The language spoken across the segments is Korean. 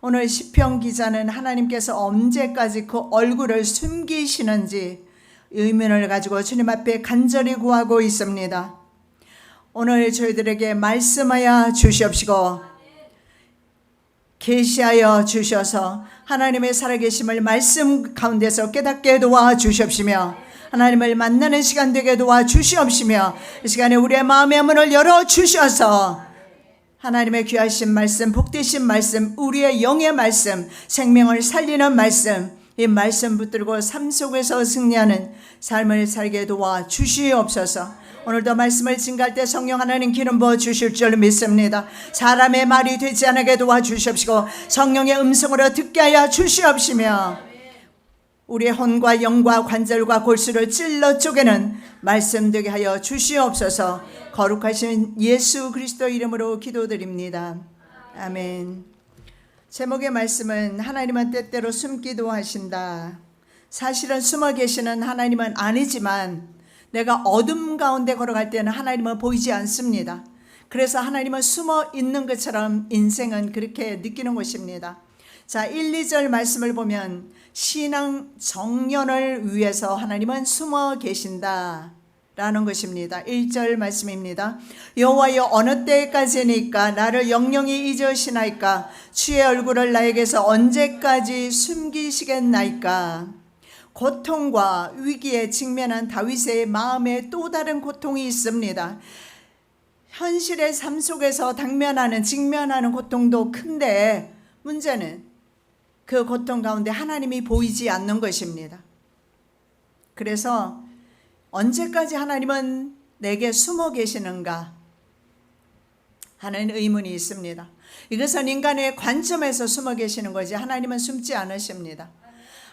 오늘 시편 기자는 하나님께서 언제까지 그 얼굴을 숨기시는지 의문을 가지고 주님 앞에 간절히 구하고 있습니다. 오늘 저희들에게 말씀하여 주시옵시고 계시하여 주셔서 하나님의 살아계심을 말씀 가운데서 깨닫게 도와주시옵시며 하나님을 만나는 시간 되게 도와주시옵시며 이 시간에 우리의 마음의 문을 열어주셔서 하나님의 귀하신 말씀, 복되신 말씀, 우리의 영의 말씀, 생명을 살리는 말씀, 이 말씀 붙들고 삶 속에서 승리하는 삶을 살게 도와주시옵소서. 오늘도 말씀을 증거할 때 성령 하나님 기름 부어 주실 줄 믿습니다. 사람의 말이 되지 않게 도와주시옵시고 성령의 음성으로 듣게 하여 주시옵시며 우리의 혼과 영과 관절과 골수를 찔러 쪼개는 말씀 되게 하여 주시옵소서. 거룩하신 예수 그리스도 이름으로 기도드립니다. 아멘. 제목의 말씀은 하나님은 때때로 숨기도 하신다. 사실은 숨어 계시는 하나님은 아니지만 내가 어둠 가운데 걸어갈 때는 하나님은 보이지 않습니다. 그래서 하나님은 숨어 있는 것처럼 인생은 그렇게 느끼는 것입니다. 자, 1, 2절 말씀을 보면 신앙 정년을 위해서 하나님은 숨어 계신다 라는 것입니다. 1절 말씀입니다. 여호와여 어느 때까지니까 나를 영영히 잊으시나이까 주의 얼굴을 나에게서 언제까지 숨기시겠나이까. 고통과 위기에 직면한 다윗의 마음에 또 다른 고통이 있습니다. 현실의 삶 속에서 직면하는 고통도 큰데 문제는 그 고통 가운데 하나님이 보이지 않는 것입니다. 그래서 언제까지 하나님은 내게 숨어 계시는가 하는 의문이 있습니다. 이것은 인간의 관점에서 숨어 계시는 거지 하나님은 숨지 않으십니다.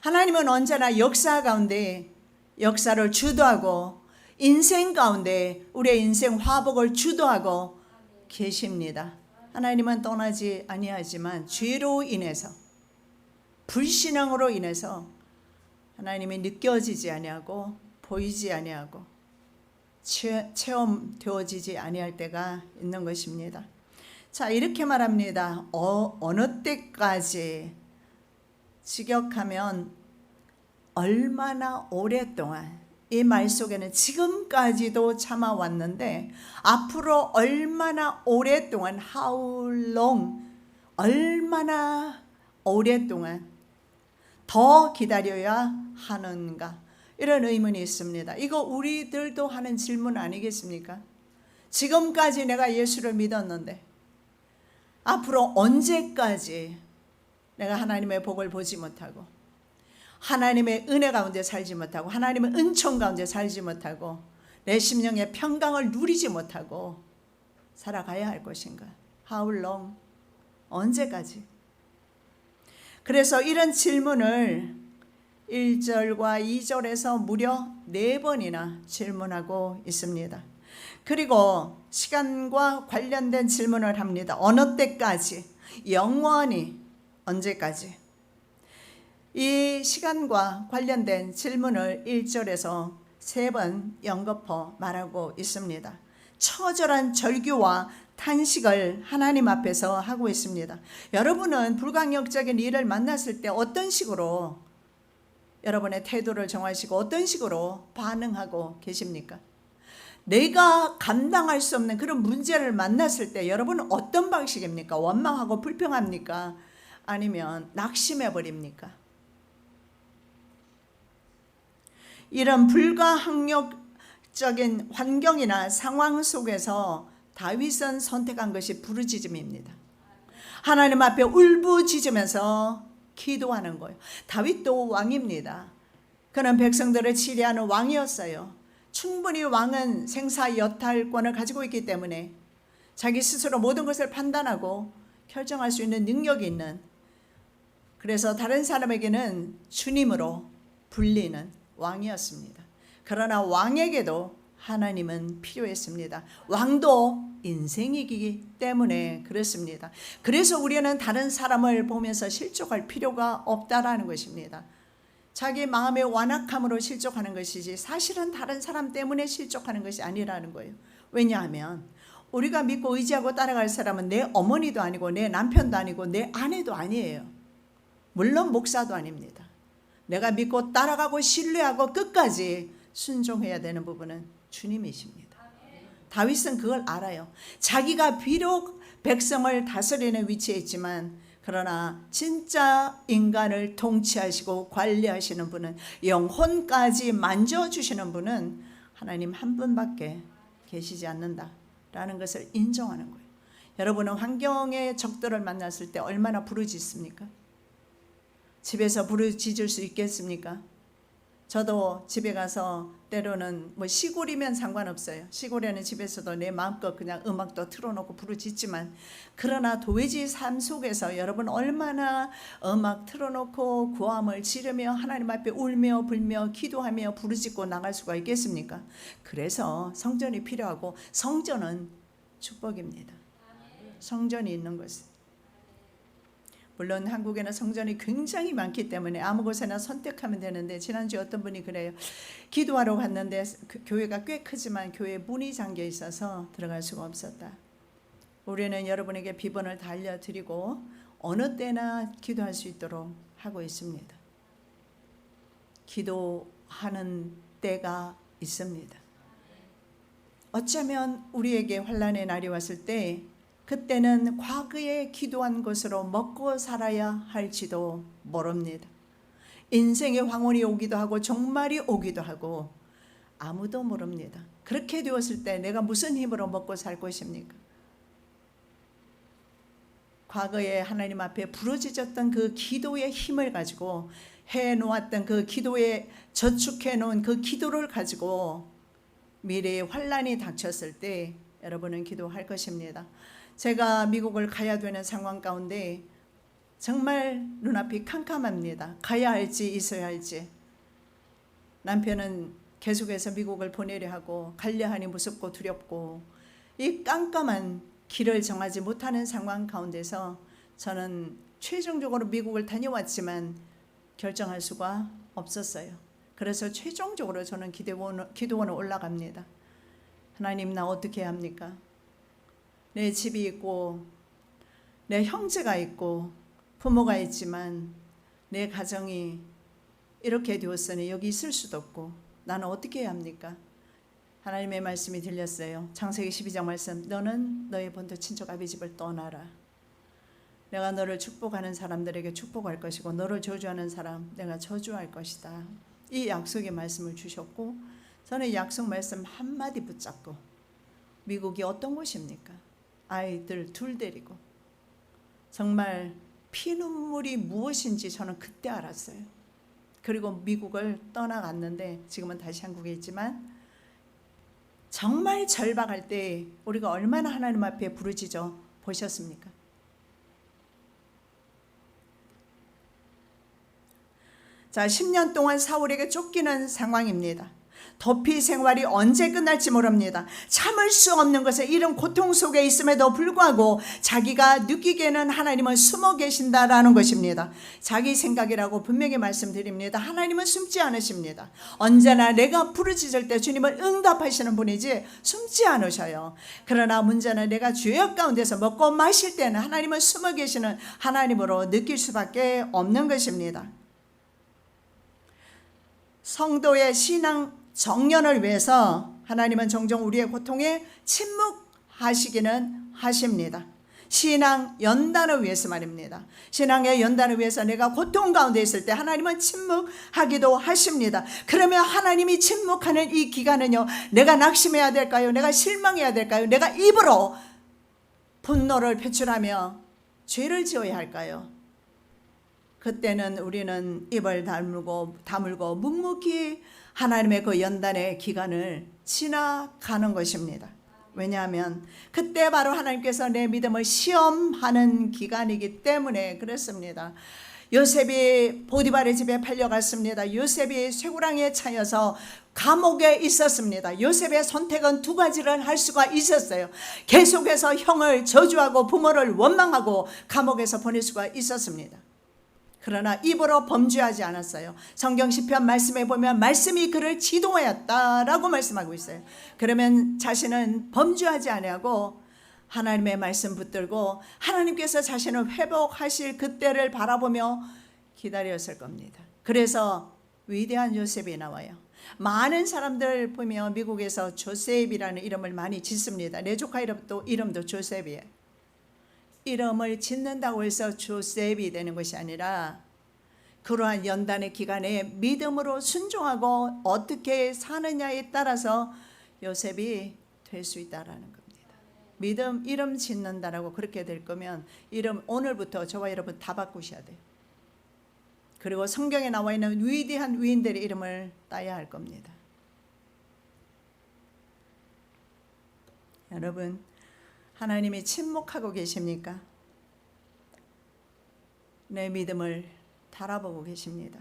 하나님은 언제나 역사 가운데 역사를 주도하고 인생 가운데 우리의 인생 화복을 주도하고 계십니다. 하나님은 떠나지 아니하지만 죄로 인해서 불신앙으로 인해서 하나님이 느껴지지 아니하고 보이지 아니하고 체험되어지지 아니할 때가 있는 것입니다. 자, 이렇게 말합니다. 어느 때까지 직역하면 얼마나 오랫동안 이 말 속에는 지금까지도 참아왔는데 앞으로 얼마나 오랫동안 how long 얼마나 오랫동안 더 기다려야 하는가 이런 의문이 있습니다. 이거 우리들도 하는 질문 아니겠습니까? 지금까지 내가 예수를 믿었는데 앞으로 언제까지 내가 하나님의 복을 보지 못하고 하나님의 은혜 가운데 살지 못하고 하나님의 은총 가운데 살지 못하고 내 심령의 평강을 누리지 못하고 살아가야 할 것인가? How long? 언제까지? 그래서 이런 질문을 1절과 2절에서 무려 4번이나 질문하고 있습니다. 그리고 시간과 관련된 질문을 합니다. 어느 때까지? 영원히 언제까지? 이 시간과 관련된 질문을 1절에서 3번 연거푸 말하고 있습니다. 처절한 절규와 탄식을 하나님 앞에서 하고 있습니다. 여러분은 불가항력적인 일을 만났을 때 어떤 식으로 여러분의 태도를 정하시고 어떤 식으로 반응하고 계십니까? 내가 감당할 수 없는 그런 문제를 만났을 때 여러분은 어떤 방식입니까? 원망하고 불평합니까? 아니면 낙심해 버립니까? 이런 불가항력적인 환경이나 상황 속에서 다윗은 선택한 것이 부르짖음입니다. 하나님 앞에 울부짖으면서 기도하는 거예요. 다윗도 왕입니다. 그는 백성들을 치리하는 왕이었어요. 충분히 왕은 생사여탈권을 가지고 있기 때문에 자기 스스로 모든 것을 판단하고 결정할 수 있는 능력이 있는, 그래서 다른 사람에게는 주님으로 불리는 왕이었습니다. 그러나 왕에게도 하나님은 필요했습니다. 왕도 인생이기 때문에 그렇습니다. 그래서 우리는 다른 사람을 보면서 실족할 필요가 없다라는 것입니다. 자기 마음의 완악함으로 실족하는 것이지 사실은 다른 사람 때문에 실족하는 것이 아니라는 거예요. 왜냐하면 우리가 믿고 의지하고 따라갈 사람은 내 어머니도 아니고 내 남편도 아니고 내 아내도 아니에요. 물론 목사도 아닙니다. 내가 믿고 따라가고 신뢰하고 끝까지 순종해야 되는 부분은 주님이십니다. 다윗은 그걸 알아요. 자기가 비록 백성을 다스리는 위치에 있지만 그러나 진짜 인간을 통치하시고 관리하시는 분은, 영혼까지 만져주시는 분은 하나님 한 분밖에 계시지 않는다라는 것을 인정하는 거예요. 여러분은 환경의 적들을 만났을 때 얼마나 부르짖습니까? 집에서 부르짖을 수 있겠습니까? 저도 집에 가서 때로는 뭐 시골이면 상관없어요. 시골에는 집에서도 내 마음껏 그냥 음악도 틀어놓고 부르짖지만, 그러나 도회지 삶 속에서 여러분 얼마나 음악 틀어놓고 구함을 지르며 하나님 앞에 울며 불며 기도하며 부르짖고 나갈 수가 있겠습니까? 그래서 성전이 필요하고, 성전은 축복입니다. 성전이 있는 것은, 물론 한국에는 성전이 굉장히 많기 때문에 아무 곳에나 선택하면 되는데, 지난주에 어떤 분이 그래요. 기도하러 갔는데 교회가 꽤 크지만 교회 문이 잠겨 있어서 들어갈 수가 없었다. 우리는 여러분에게 비번을 다 알려드리고 어느 때나 기도할 수 있도록 하고 있습니다. 기도하는 때가 있습니다. 어쩌면 우리에게 환난의 날이 왔을 때 그때는 과거에 기도한 것으로 먹고 살아야 할지도 모릅니다. 인생의 황혼이 오기도 하고 종말이 오기도 하고 아무도 모릅니다. 그렇게 되었을 때 내가 무슨 힘으로 먹고 살 것입니까? 과거에 하나님 앞에 부르짖었던 그 기도의 힘을 가지고, 해놓았던 그 기도에 저축해 놓은 그 기도를 가지고 미래에 환난이 닥쳤을 때 여러분은 기도할 것입니다. 제가 미국을 가야 되는 상황 가운데 정말 눈앞이 캄캄합니다. 가야 할지 있어야 할지. 남편은 계속해서 미국을 보내려 하고 가려 하니 무섭고 두렵고, 이 깜깜한 길을 정하지 못하는 상황 가운데서 저는 최종적으로 미국을 다녀왔지만 결정할 수가 없었어요. 그래서 최종적으로 저는 기도원을 올라갑니다. 하나님, 나 어떻게 해야 합니까? 내 집이 있고 내 형제가 있고 부모가 있지만 내 가정이 이렇게 되었으니 여기 있을 수도 없고 나는 어떻게 해야 합니까? 하나님의 말씀이 들렸어요. 창세기 12장 말씀, 너는 너의 본토 친척 아비 집을 떠나라. 내가 너를 축복하는 사람들에게 축복할 것이고 너를 저주하는 사람 내가 저주할 것이다. 이 약속의 말씀을 주셨고, 저는 약속 말씀 한마디 붙잡고, 미국이 어떤 곳입니까? 아이들 둘 데리고 정말 피눈물이 무엇인지 저는 그때 알았어요. 그리고 미국을 떠나갔는데 지금은 다시 한국에 있지만, 정말 절박할 때 우리가 얼마나 하나님 앞에 부르짖어 보셨습니까? 자, 10년 동안 사울에게 쫓기는 상황입니다. 도피 생활이 언제 끝날지 모릅니다. 참을 수 없는 것에 이런 고통 속에 있음에도 불구하고 자기가 느끼기에는 하나님은 숨어 계신다라는 것입니다. 자기 생각이라고 분명히 말씀드립니다. 하나님은 숨지 않으십니다. 언제나 내가 부르짖을 때 주님은 응답하시는 분이지 숨지 않으셔요. 그러나 문제는 내가 죄악 가운데서 먹고 마실 때는 하나님은 숨어 계시는 하나님으로 느낄 수밖에 없는 것입니다. 성도의 신앙 정년을 위해서 하나님은 종종 우리의 고통에 침묵하시기는 하십니다. 신앙 연단을 위해서 말입니다. 신앙의 연단을 위해서 내가 고통 가운데 있을 때 하나님은 침묵하기도 하십니다. 그러면 하나님이 침묵하는 이 기간은요, 내가 낙심해야 될까요? 내가 실망해야 될까요? 내가 입으로 분노를 표출하며 죄를 지어야 할까요? 그때는 우리는 입을 다물고 묵묵히 하나님의 그 연단의 기간을 지나가는 것입니다. 왜냐하면 그때 바로 하나님께서 내 믿음을 시험하는 기간이기 때문에 그렇습니다. 요셉이 보디발의 집에 팔려갔습니다. 요셉이 쇠고랑에 차여서 감옥에 있었습니다. 요셉의 선택은 두 가지를 할 수가 있었어요. 계속해서 형을 저주하고 부모를 원망하고 감옥에서 보낼 수가 있었습니다. 그러나 입으로 범죄하지 않았어요. 성경 시편 말씀에 보면 말씀이 그를 지도하였다라고 말씀하고 있어요. 그러면 자신은 범죄하지 아니하고 하나님의 말씀 붙들고 하나님께서 자신을 회복하실 그때를 바라보며 기다렸을 겁니다. 그래서 위대한 요셉이 나와요. 많은 사람들 보면 미국에서 조셉이라는 이름을 많이 짓습니다. 내 조카 이름도 조셉이에요. 이름을 짓는다고 해서 조셉이 되는 것이 아니라 그러한 연단의 기간에 믿음으로 순종하고 어떻게 사느냐에 따라서 요셉이 될 수 있다라는 겁니다. 믿음 이름 짓는다라고 그렇게 될 거면 이름 오늘부터 저와 여러분 다 바꾸셔야 돼요. 그리고 성경에 나와 있는 위대한 위인들의 이름을 따야 할 겁니다. 여러분, 하나님이 침묵하고 계십니까? 내 믿음을 달아보고 계십니다.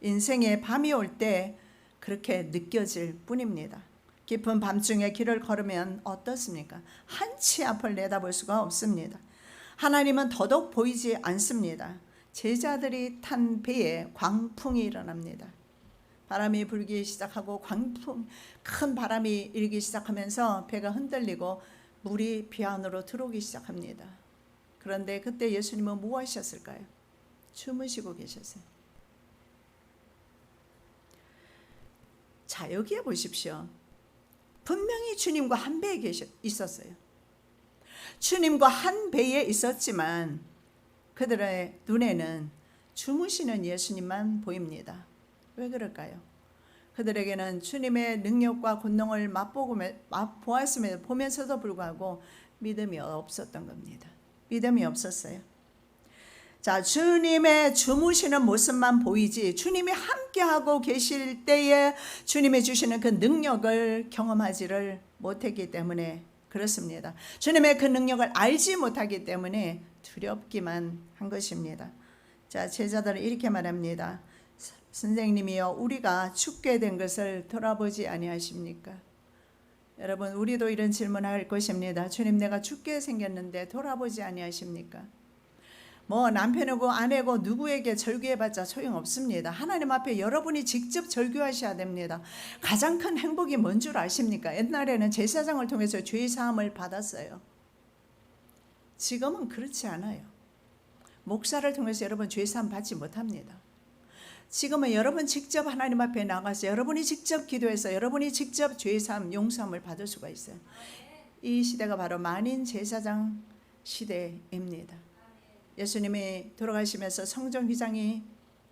인생의 밤이 올 때 그렇게 느껴질 뿐입니다. 깊은 밤중에 길을 걸으면 어떻습니까? 한치 앞을 내다볼 수가 없습니다. 하나님은 더더욱 보이지 않습니다. 제자들이 탄 배에 광풍이 일어납니다. 바람이 불기 시작하고 큰 바람이 일기 시작하면서 배가 흔들리고 물이 배 안으로 들어오기 시작합니다. 그런데 그때 예수님은 뭐 하셨을까요? 주무시고 계셨어요. 자, 여기에 보십시오. 분명히 주님과 한 배에 있었어요. 주님과 한 배에 있었지만 그들의 눈에는 주무시는 예수님만 보입니다. 왜 그럴까요? 그들에게는 주님의 능력과 권능을 맛보았음에도 보면서도 불구하고 믿음이 없었던 겁니다. 믿음이 없었어요. 자, 주님의 주무시는 모습만 보이지 주님이 함께하고 계실 때에 주님이 주시는 그 능력을 경험하지를 못했기 때문에 그렇습니다. 주님의 그 능력을 알지 못하기 때문에 두렵기만 한 것입니다. 자, 제자들은 이렇게 말합니다. 선생님이여, 우리가 죽게 된 것을 돌아보지 아니하십니까? 여러분, 우리도 이런 질문할 것입니다. 주님, 내가 죽게 생겼는데 돌아보지 아니하십니까? 뭐 남편이고 아내고 누구에게 절규해봤자 소용없습니다. 하나님 앞에 여러분이 직접 절규하셔야 됩니다. 가장 큰 행복이 뭔 줄 아십니까? 옛날에는 제사장을 통해서 죄 사함을 받았어요. 지금은 그렇지 않아요. 목사를 통해서 여러분 죄 사함 받지 못합니다. 지금은 여러분 직접 하나님 앞에 나가서 여러분이 직접 기도해서 여러분이 직접 죄 사함 용서함을 받을 수가 있어요. 이 시대가 바로 만인 제사장 시대입니다. 예수님이 돌아가시면서 성전 휘장이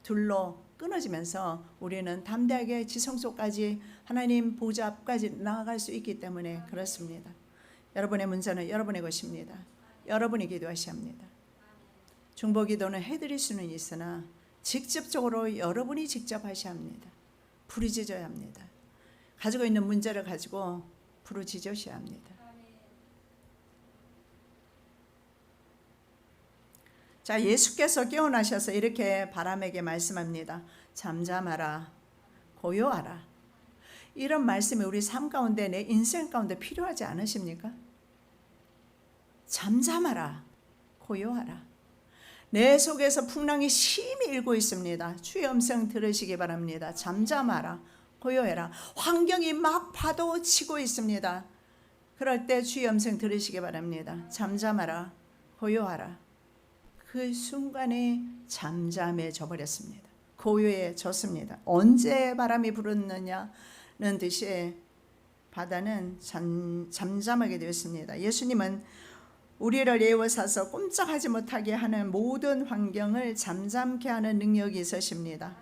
둘로 끊어지면서 우리는 담대하게 지성소까지 하나님 보좌 앞까지 나아갈 수 있기 때문에 그렇습니다. 여러분의 문제는 여러분의 것입니다. 여러분이 기도하셔야 합니다. 중보기도는 해드릴 수는 있으나 직접적으로 여러분이 직접 하셔야 합니다. 부르짖어야 합니다. 가지고 있는 문제를 가지고 부르짖으셔야 합니다. 자, 예수께서 깨어나셔서 이렇게 바람에게 말씀합니다. 잠잠하라, 고요하라. 이런 말씀이 우리 삶 가운데, 내 인생 가운데 필요하지 않으십니까? 잠잠하라, 고요하라. 내 속에서 풍랑이 심히 일고 있습니다. 주의 음성 들으시기 바랍니다. 잠잠하라, 고요해라. 환경이 막 파도 치고 있습니다. 그럴 때 주의 음성 들으시기 바랍니다. 잠잠하라, 고요하라. 그 순간에 잠잠해져 버렸습니다. 고요해졌습니다. 언제 바람이 불었느냐는 듯이 바다는 잠잠하게 되었습니다. 예수님은 우리를 예워사서 꼼짝하지 못하게 하는 모든 환경을 잠잠케 하는 능력이 있으십니다.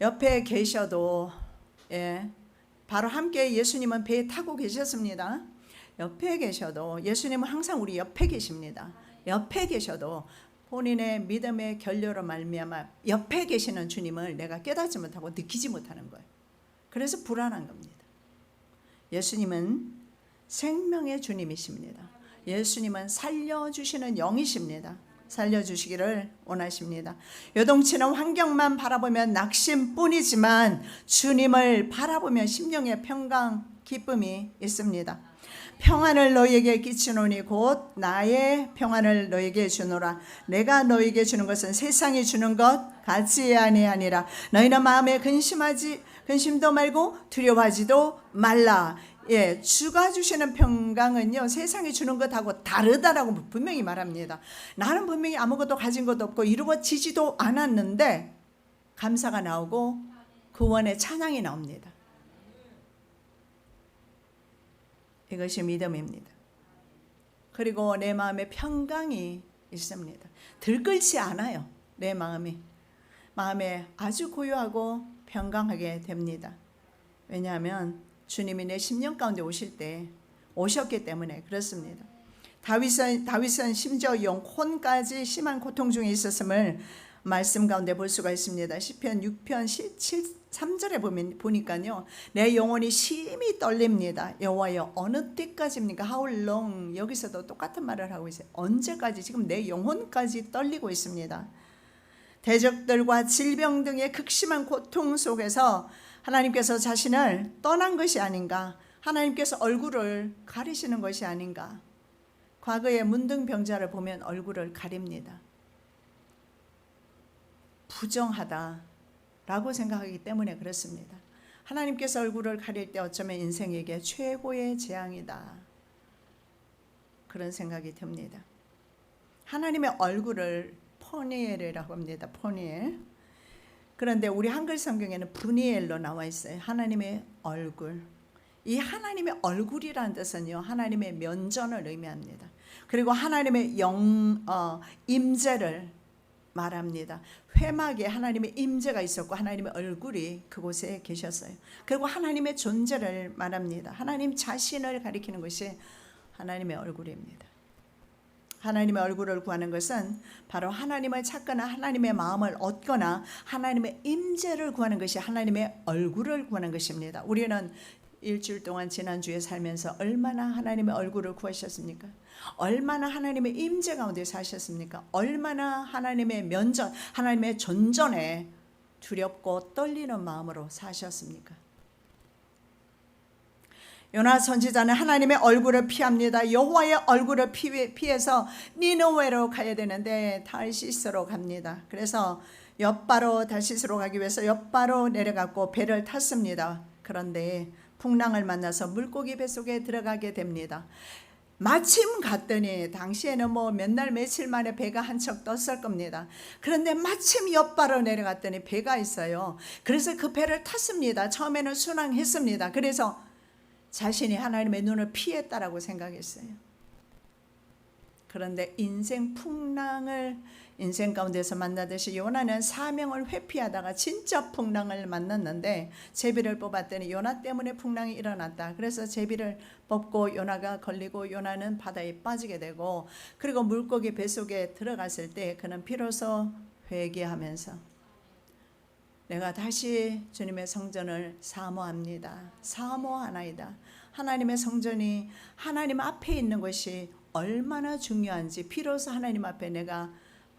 옆에 계셔도 바로 함께 예수님은 배에 타고 계셨습니다. 옆에 계셔도 예수님은 항상 우리 옆에 계십니다. 옆에 계셔도 본인의 믿음의 결렬로 말미암아 옆에 계시는 주님을 내가 깨닫지 못하고 느끼지 못하는 거예요. 그래서 불안한 겁니다. 예수님은 생명의 주님이십니다. 예수님은 살려주시는 영이십니다. 살려주시기를 원하십니다. 요동치는 환경만 바라보면 낙심뿐이지만 주님을 바라보면 심령의 평강, 기쁨이 있습니다. 평안을 너희에게 끼치노니 곧 나의 평안을 너희에게 주노라. 내가 너희에게 주는 것은 세상이 주는 것 같이 아니하니라. 너희는 마음에 근심도 말고 두려워하지도 말라. 예, 주가 주시는 평강은요, 세상이 주는 것하고 다르다라고 분명히 말합니다. 나는 분명히 아무것도 가진 것도 없고 이루어지지도 않았는데 감사가 나오고 구원의 찬양이 나옵니다. 이것이 믿음입니다. 그리고 내 마음에 평강이 있습니다. 들끓지 않아요. 내 마음에 아주 고요하고 평강하게 됩니다. 왜냐하면 주님이 내 심령 가운데 오실 때 오셨기 때문에 그렇습니다. 다윗은 심지어 영혼까지 심한 고통 중에 있었음을 말씀 가운데 볼 수가 있습니다. 시편 6편 3절에 보니까요, 내 영혼이 심히 떨립니다. 여호와여, 어느 때까지입니까? How long? 여기서도 똑같은 말을 하고 있어요. 언제까지? 지금 내 영혼까지 떨리고 있습니다. 대적들과 질병 등의 극심한 고통 속에서 하나님께서 자신을 떠난 것이 아닌가, 하나님께서 얼굴을 가리시는 것이 아닌가. 과거의 문둥병자를 보면 얼굴을 가립니다. 부정하다라고 생각하기 때문에 그렇습니다. 하나님께서 얼굴을 가릴 때 어쩌면 인생에게 최고의 재앙이다, 그런 생각이 듭니다. 하나님의 얼굴을 포니엘이라고 합니다. 포니엘. 그런데 우리 한글 성경에는 브니엘로 나와 있어요. 하나님의 얼굴. 이 하나님의 얼굴이라는 뜻은요, 하나님의 면전을 의미합니다. 그리고 하나님의 임재를 말합니다. 회막에 하나님의 임재가 있었고 하나님의 얼굴이 그곳에 계셨어요. 그리고 하나님의 존재를 말합니다. 하나님 자신을 가리키는 것이 하나님의 얼굴입니다. 하나님의 얼굴을 구하는 것은 바로 하나님을 찾거나 하나님의 마음을 얻거나 하나님의 임재를 구하는 것이 하나님의 얼굴을 구하는 것입니다. 우리는 일주일 동안 지난주에 살면서 얼마나 하나님의 얼굴을 구하셨습니까? 얼마나 하나님의 임재 가운데 사셨습니까? 얼마나 하나님의 면전, 하나님의 존전에 두렵고 떨리는 마음으로 사셨습니까? 요나 선지자는 하나님의 얼굴을 피합니다. 여호와의 얼굴을 피해서 니느웨로 가야 되는데 타르시스로 갑니다. 그래서 엿바로 타르시스로 가기 위해서 엿바로 내려갔고 배를 탔습니다. 그런데 풍랑을 만나서 물고기 뱃속에 들어가게 됩니다. 마침 갔더니 당시에는 몇 날 며칠 만에 배가 한 척 떴을 겁니다. 그런데 마침 옆바로 내려갔더니 배가 있어요. 그래서 그 배를 탔습니다. 처음에는 순항했습니다. 그래서 자신이 하나님의 눈을 피했다라고 생각했어요. 그런데 인생 풍랑을 인생 가운데서 만나듯이 요나는 사명을 회피하다가 진짜 풍랑을 만났는데 제비를 뽑았더니 요나 때문에 풍랑이 일어났다. 그래서 제비를 뽑고 요나가 걸리고 요나는 바다에 빠지게 되고, 그리고 물고기 뱃속에 들어갔을 때 그는 비로소 회개하면서 내가 다시 주님의 성전을 사모합니다. 사모하나이다. 하나님의 성전이 하나님 앞에 있는 것이 얼마나 중요한지 비로소 하나님 앞에 내가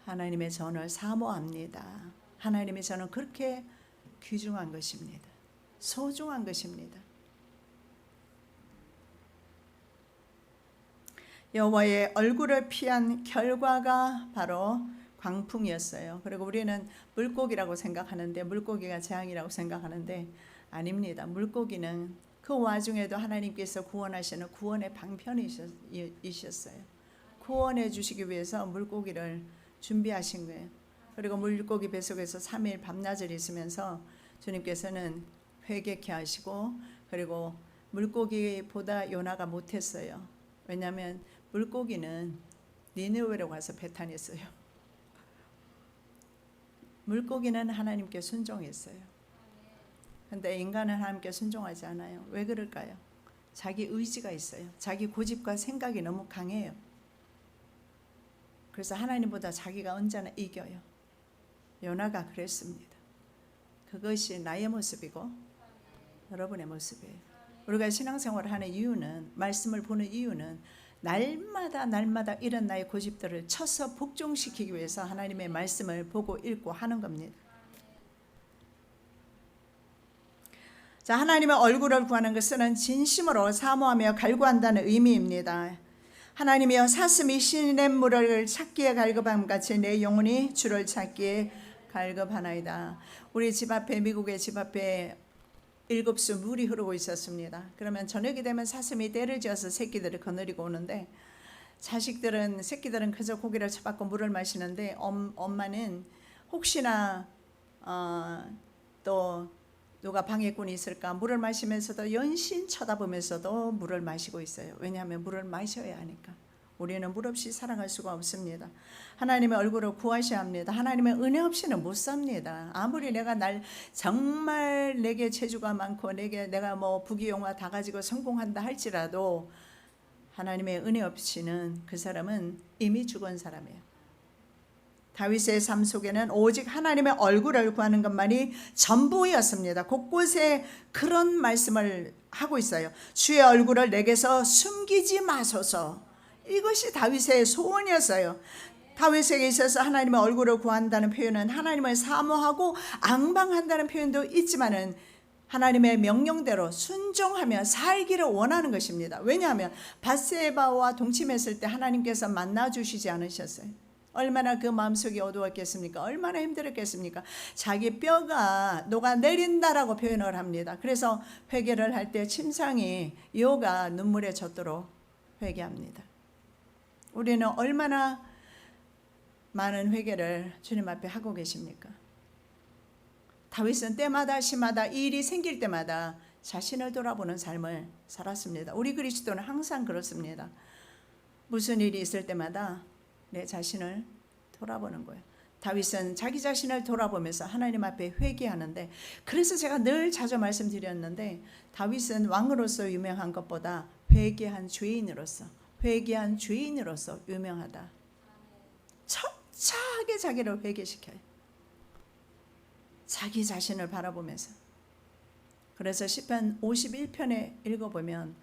하나님의 전을 사모합니다. 하나님의 전은 그렇게 귀중한 것입니다. 소중한 것입니다. 여호와의 얼굴을 피한 결과가 바로 광풍이었어요. 그리고 우리는 물고기라고 생각하는데, 물고기가 재앙이라고 생각하는데 아닙니다. 물고기는 그 와중에도 하나님께서 구원하시는 구원의 방편이셨어요. 구원해 주시기 위해서 물고기를 준비하신 거예요. 그리고 물고기 뱃속에서 3일 밤낮을 있으면서 주님께서는 회개케 하시고, 그리고 물고기보다 요나가 못했어요. 왜냐하면 물고기는 니느웨로 가서 배탄했어요. 물고기는 하나님께 순종했어요. 그런데 인간은 하나님께 순종하지 않아요. 왜 그럴까요? 자기 의지가 있어요. 자기 고집과 생각이 너무 강해요. 그래서 하나님보다 자기가 언제나 이겨요. 요나가 그랬습니다. 그것이 나의 모습이고 여러분의 모습이에요. 우리가 신앙생활을 하는 이유는, 말씀을 보는 이유는 날마다 이런 나의 고집들을 쳐서 복종시키기 위해서 하나님의 말씀을 보고 읽고 하는 겁니다. 자, 하나님의 얼굴을 구하는 것은 진심으로 사모하며 갈구한다는 의미입니다. 하나님이여, 사슴이 시냇물을 찾기에 갈급함 같이 내 영혼이 주를 찾기에 갈급하나이다. 우리 집 앞에, 미국의 집 앞에 7수 물이 흐르고 있었습니다. 그러면 저녁이 되면 사슴이 떼를 지어서 새끼들을 거느리고 오는데 새끼들은 그저 고기를 쳐박고 물을 마시는데 엄마는 혹시나 또 누가 방해꾼이 있을까 물을 마시면서도 연신 쳐다보면서도 물을 마시고 있어요. 왜냐하면 물을 마셔야 하니까. 우리는 물 없이 살아갈 수가 없습니다. 하나님의 얼굴을 구하셔야 합니다. 하나님의 은혜 없이는 못 삽니다. 아무리 정말 내게 재주가 많고 내가 뭐 부귀영화 다 가지고 성공한다 할지라도 하나님의 은혜 없이는 그 사람은 이미 죽은 사람이에요. 다윗의 삶 속에는 오직 하나님의 얼굴을 구하는 것만이 전부였습니다. 곳곳에 그런 말씀을 하고 있어요. 주의 얼굴을 내게서 숨기지 마소서. 이것이 다윗의 소원이었어요. 다윗에게 있어서 하나님의 얼굴을 구한다는 표현은 하나님을 사모하고 앙방한다는 표현도 있지만은 하나님의 명령대로 순종하며 살기를 원하는 것입니다. 왜냐하면 밧세바와 동침했을 때 하나님께서 만나주시지 않으셨어요. 얼마나 그 마음속이 어두웠겠습니까? 얼마나 힘들었겠습니까? 자기 뼈가 녹아내린다라고 표현을 합니다. 그래서 회개를 할 때 침상이 요가 눈물에 젖도록 회개합니다. 우리는 얼마나 많은 회개를 주님 앞에 하고 계십니까? 다윗은 때마다 시마다 일이 생길 때마다 자신을 돌아보는 삶을 살았습니다. 우리 그리스도는 항상 그렇습니다. 무슨 일이 있을 때마다 내 자신을 돌아보는 거예요. 다윗은 자기 자신을 돌아보면서 하나님 앞에 회개하는데, 그래서 제가 늘 자주 말씀드렸는데 다윗은 왕으로서 유명한 것보다 회개한 죄인으로서 유명하다. 철저하게 자기를 회개시켜요. 자기 자신을 바라보면서. 그래서 시편 51편에 읽어보면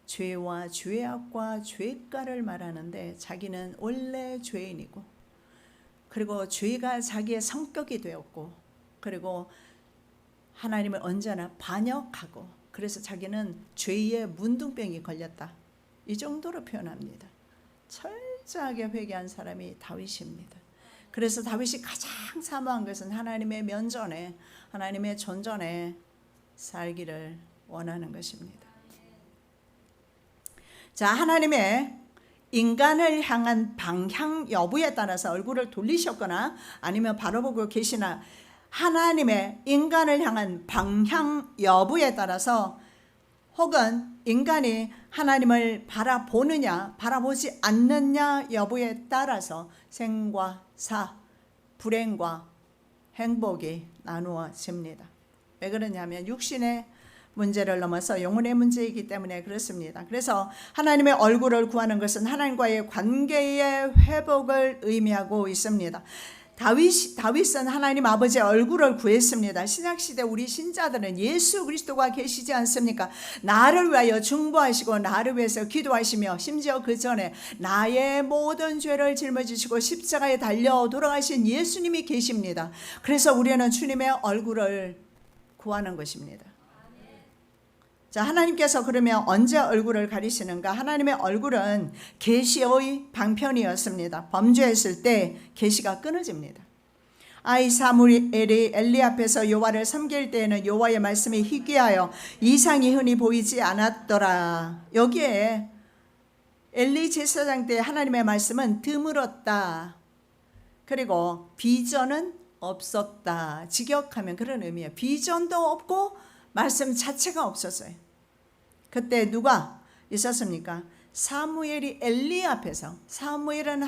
죄와 죄악과 죄가를 말하는데 자기는 원래 죄인이고, 그리고 죄가 자기의 성격이 되었고, 그리고 하나님을 언제나 반역하고, 그래서 자기는 죄의 문둥병이 걸렸다. 이 정도로 표현합니다. 철저하게 회개한 사람이 다윗입니다. 그래서 다윗이 가장 사모한 것은 하나님의 면전에, 하나님의 존전에 살기를 원하는 것입니다. 자, 하나님의 인간을 향한 방향 여부에 따라서 얼굴을 돌리셨거나 아니면 바라보고 계시나, 하나님의 인간을 향한 방향 여부에 따라서, 혹은 인간이 하나님을 바라보느냐 바라보지 않느냐 여부에 따라서 생과 사, 불행과 행복이 나누어집니다. 왜 그러냐면 육신의 문제를 넘어서 영혼의 문제이기 때문에 그렇습니다. 그래서 하나님의 얼굴을 구하는 것은 하나님과의 관계의 회복을 의미하고 있습니다. 다윗은 하나님 아버지의 얼굴을 구했습니다. 신약시대 우리 신자들은 예수 그리스도가 계시지 않습니까? 나를 위하여 중보하시고 나를 위해서 기도하시며, 심지어 그 전에 나의 모든 죄를 짊어지시고 십자가에 달려 돌아가신 예수님이 계십니다. 그래서 우리는 주님의 얼굴을 구하는 것입니다. 자, 하나님께서 그러면 언제 얼굴을 가리시는가? 하나님의 얼굴은 계시의 방편이었습니다. 범죄했을 때 계시가 끊어집니다. 아이 사무엘이 엘리 앞에서 여호와를 섬길 때에는 여호와의 말씀이 희귀하여 이상이 흔히 보이지 않았더라. 여기에 엘리 제사장 때 하나님의 말씀은 드물었다. 그리고 비전은 없었다. 직역하면 그런 의미예요. 비전도 없고 말씀 자체가 없었어요. 그때 누가 있었습니까? 사무엘이 엘리 앞에서, 사무엘은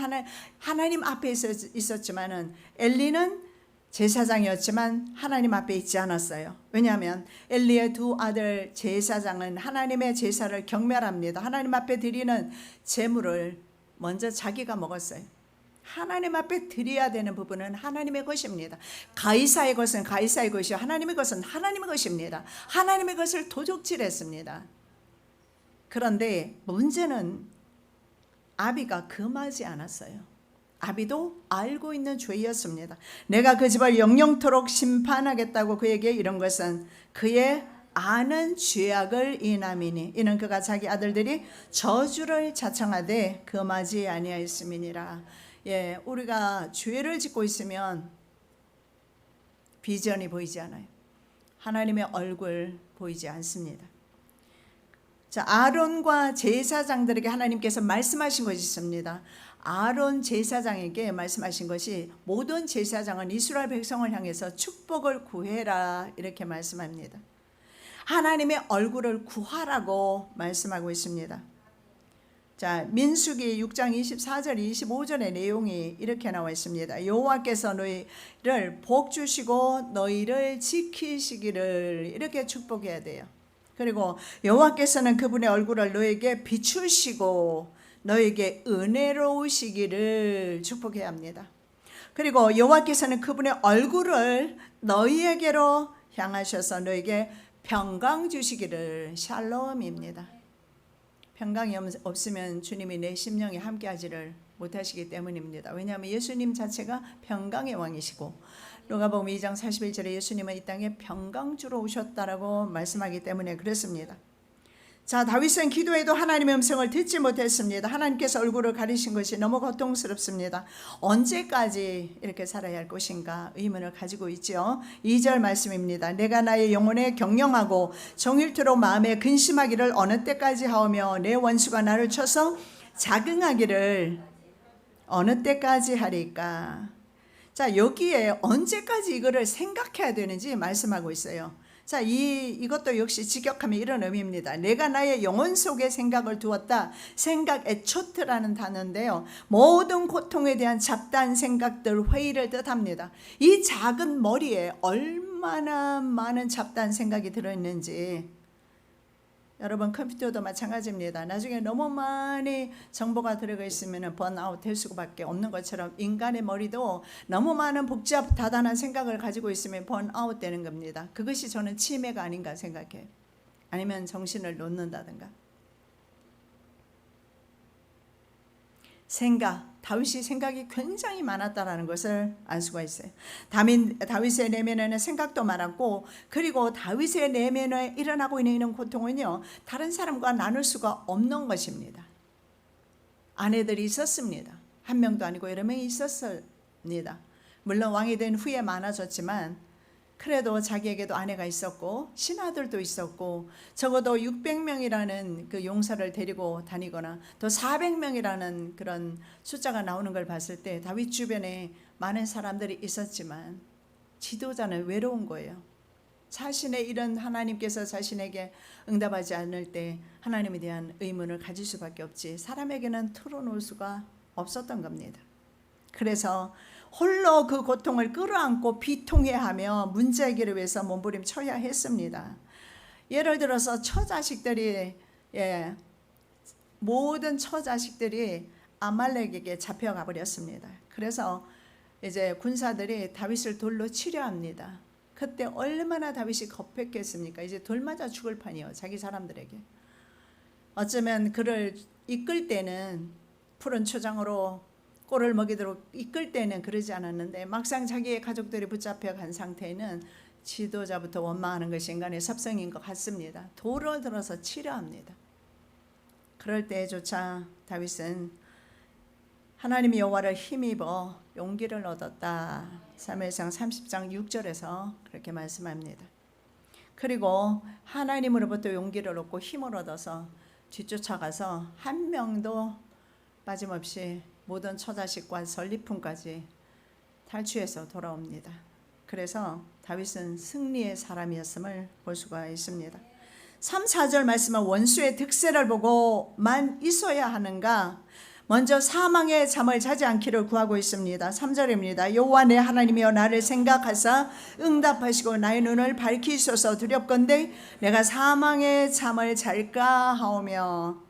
하나님 앞에 있었지만은 엘리는 제사장이었지만 하나님 앞에 있지 않았어요. 왜냐하면 엘리의 두 아들 제사장은 하나님의 제사를 경멸합니다. 하나님 앞에 드리는 제물을 먼저 자기가 먹었어요. 하나님 앞에 드려야 되는 부분은 하나님의 것입니다. 가이사의 것은 가이사의 것이요 하나님의 것은 하나님의 것입니다. 하나님의 것을 도적질했습니다. 그런데 문제는 아비가 금하지 않았어요. 아비도 알고 있는 죄였습니다. 내가 그 집을 영영토록 심판하겠다고 그에게 이런 것은 그의 아는 죄악을 인함이니, 이는 그가 자기 아들들이 저주를 자청하되 금하지 아니하였음이니라. 예, 우리가 죄를 짓고 있으면 비전이 보이지 않아요. 하나님의 얼굴 보이지 않습니다. 자, 아론과 제사장들에게 하나님께서 말씀하신 것이 있습니다. 아론 제사장에게 말씀하신 것이 모든 제사장은 이스라엘 백성을 향해서 축복을 구해라 이렇게 말씀합니다. 하나님의 얼굴을 구하라고 말씀하고 있습니다. 자, 민수기 6장 24절 25절의 내용이 이렇게 나와 있습니다. 여호와께서 너희를 복 주시고 너희를 지키시기를 이렇게 축복해야 돼요. 그리고 여호와께서는 그분의 얼굴을 너에게 비추시고 너에게 은혜로우시기를 축복해야 합니다. 그리고 여호와께서는 그분의 얼굴을 너희에게로 향하셔서 너에게 평강 주시기를. 샬롬입니다. 평강이 없으면 주님이 내 심령에 함께하지를 못하시기 때문입니다. 왜냐하면 예수님 자체가 평강의 왕이시고 누가복음 2장 41절에 예수님은 이 땅에 평강주로 오셨다라고 말씀하기 때문에 그렇습니다. 자, 다윗은 기도해도 하나님의 음성을 듣지 못했습니다. 하나님께서 얼굴을 가리신 것이 너무 고통스럽습니다. 언제까지 이렇게 살아야 할 것인가 의문을 가지고 있죠. 2절 말씀입니다. 내가 나의 영혼에 경영하고 정일토록 마음에 근심하기를 어느 때까지 하오며 내 원수가 나를 쳐서 자긍하기를 어느 때까지 하리까. 자, 여기에 언제까지 이거를 생각해야 되는지 말씀하고 있어요. 자, 이것도 역시 직역하면 이런 의미입니다. 내가 나의 영혼 속에 생각을 두었다. 생각 에초트라는 단어인데요. 모든 고통에 대한 잡다한 생각들, 회의를 뜻합니다. 이 작은 머리에 얼마나 많은 잡다한 생각이 들어있는지. 여러분, 컴퓨터도 마찬가지입니다. 나중에 너무 많이 정보가 들어가 있으면 번아웃 될 수밖에 없는 것처럼 인간의 머리도 너무 많은 복잡 다단한 생각을 가지고 있으면 번아웃 되는 겁니다. 그것이 저는 치매가 아닌가 생각해요. 아니면 정신을 놓는다든가. 다윗이 생각이 굉장히 많았다는 것을 알 수가 있어요. 다윗의 내면에는 생각도 많았고, 그리고 다윗의 내면에 일어나고 있는 이런 고통은요, 다른 사람과 나눌 수가 없는 것입니다. 아내들이 있었습니다. 한 명도 아니고 여러 명이 있었습니다. 물론 왕이 된 후에 많아졌지만 그래도 자기에게도 아내가 있었고 신하들도 있었고, 적어도 600명이라는 그 용사를 데리고 다니거나 또 400명이라는 그런 숫자가 나오는 걸 봤을 때 다윗 주변에 많은 사람들이 있었지만 지도자는 외로운 거예요. 자신의 이런 하나님께서 자신에게 응답하지 않을 때 하나님에 대한 의문을 가질 수밖에 없지 사람에게는 털어놓을 수가 없었던 겁니다. 그래서 홀로 그 고통을 끌어안고 비통해하며 문제 해결을 위해서 몸부림쳐야 했습니다. 예를 들어서 처자식들이 모든 처자식들이 아말렉에게 잡혀가 버렸습니다. 그래서 이제 군사들이 다윗을 돌로 치려 합니다. 그때 얼마나 다윗이 겁했겠습니까? 이제 돌 맞아 죽을 판이요, 자기 사람들에게. 어쩌면 그를 이끌 때는 푸른 초장으로 꼴을 먹이도록 이끌 때는 그러지 않았는데 막상 자기의 가족들이 붙잡혀 간 상태에는 지도자부터 원망하는 것이 인간의 섭성인 것 같습니다. 돌을 들어서 치려 합니다. 그럴 때조차 다윗은 하나님의 여호와를 힘입어 용기를 얻었다. 사무엘상 30장 6절에서 그렇게 말씀합니다. 그리고 하나님으로부터 용기를 얻고 힘을 얻어서 뒤쫓아가서 한 명도 빠짐없이 모든 처자식과 전리품까지 탈취해서 돌아옵니다. 그래서 다윗은 승리의 사람이었음을 볼 수가 있습니다. 3, 4절 말씀은 원수의 득세를 보고만 있어야 하는가? 먼저 사망의 잠을 자지 않기를 구하고 있습니다. 3절입니다. 여호와 내 하나님이여 나를 생각하사 응답하시고 나의 눈을 밝히소서. 두렵건대 내가 사망의 잠을 잘까 하오며.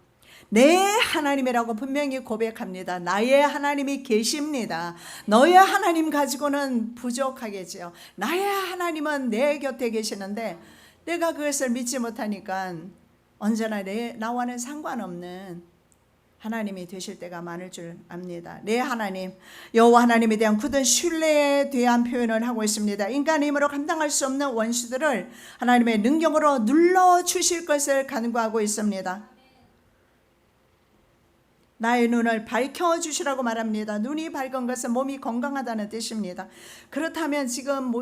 내 하나님이라고 분명히 고백합니다. 나의 하나님이 계십니다. 너의 하나님 가지고는 부족하겠지요. 나의 하나님은 내 곁에 계시는데 내가 그것을 믿지 못하니까 언제나 나와는 상관없는 하나님이 되실 때가 많을 줄 압니다. 내 하나님, 여호와 하나님에 대한 굳은 신뢰에 대한 표현을 하고 있습니다. 인간의 힘으로 감당할 수 없는 원수들을 하나님의 능력으로 눌러주실 것을 간구하고 있습니다. 나의 눈을 밝혀주시라고 말합니다. 눈이 밝은 것은 몸이 건강하다는 뜻입니다. 그렇다면 지금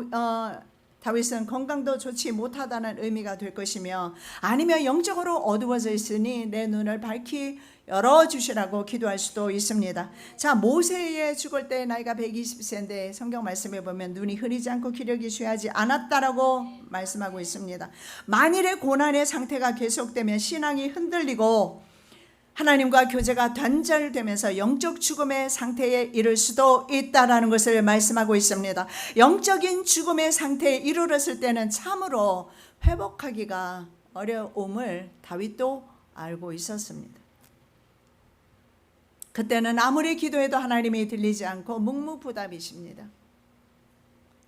다윗은 건강도 좋지 못하다는 의미가 될 것이며, 아니면 영적으로 어두워져 있으니 내 눈을 밝히 열어주시라고 기도할 수도 있습니다. 자, 모세의 죽을 때 나이가 120세인데 성경 말씀에 보면 눈이 흐리지 않고 기력이 취하지 않았다라고 말씀하고 있습니다. 만일의 고난의 상태가 계속되면 신앙이 흔들리고 하나님과 교제가 단절되면서 영적 죽음의 상태에 이를 수도 있다라는 것을 말씀하고 있습니다. 영적인 죽음의 상태에 이르렀을 때는 참으로 회복하기가 어려움을 다윗도 알고 있었습니다. 그때는 아무리 기도해도 하나님이 들리지 않고 묵묵부답이십니다.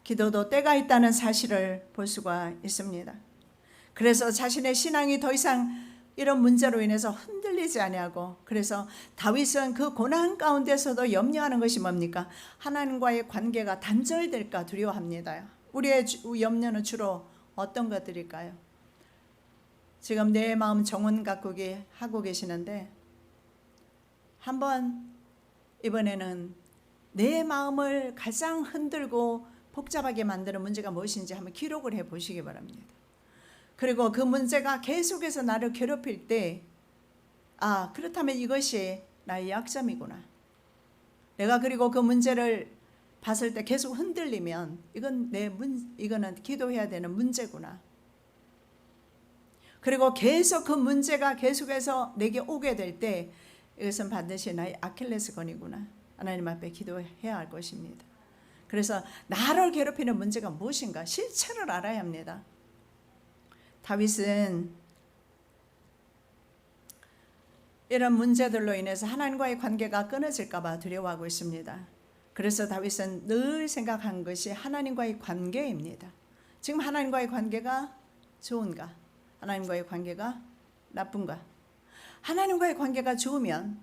기도도 때가 있다는 사실을 볼 수가 있습니다. 그래서 자신의 신앙이 더 이상 이런 문제로 인해서 흔들리지 아니하고, 그래서 다윗은 그 고난 가운데서도 염려하는 것이 뭡니까? 하나님과의 관계가 단절될까 두려워합니다. 우리의 염려는 주로 어떤 것들일까요? 지금 내 마음 정원 가꾸기 하고 계시는데, 한번 이번에는 내 마음을 가장 흔들고 복잡하게 만드는 문제가 무엇인지 한번 기록을 해 보시기 바랍니다. 그리고 그 문제가 계속해서 나를 괴롭힐 때, 아, 그렇다면 이것이 나의 약점이구나. 내가 그리고 그 문제를 봤을 때 계속 흔들리면 이거는 기도해야 되는 문제구나. 그리고 계속 그 문제가 계속해서 내게 오게 될 때 이것은 반드시 나의 아킬레스건이구나. 하나님 앞에 기도해야 할 것입니다. 그래서 나를 괴롭히는 문제가 무엇인가 실체를 알아야 합니다. 다윗은 이런 문제들로 인해서 하나님과의 관계가 끊어질까 봐 두려워하고 있습니다. 그래서 다윗은 늘 생각한 것이 하나님과의 관계입니다. 지금 하나님과의 관계가 좋은가? 하나님과의 관계가 나쁜가? 하나님과의 관계가 좋으면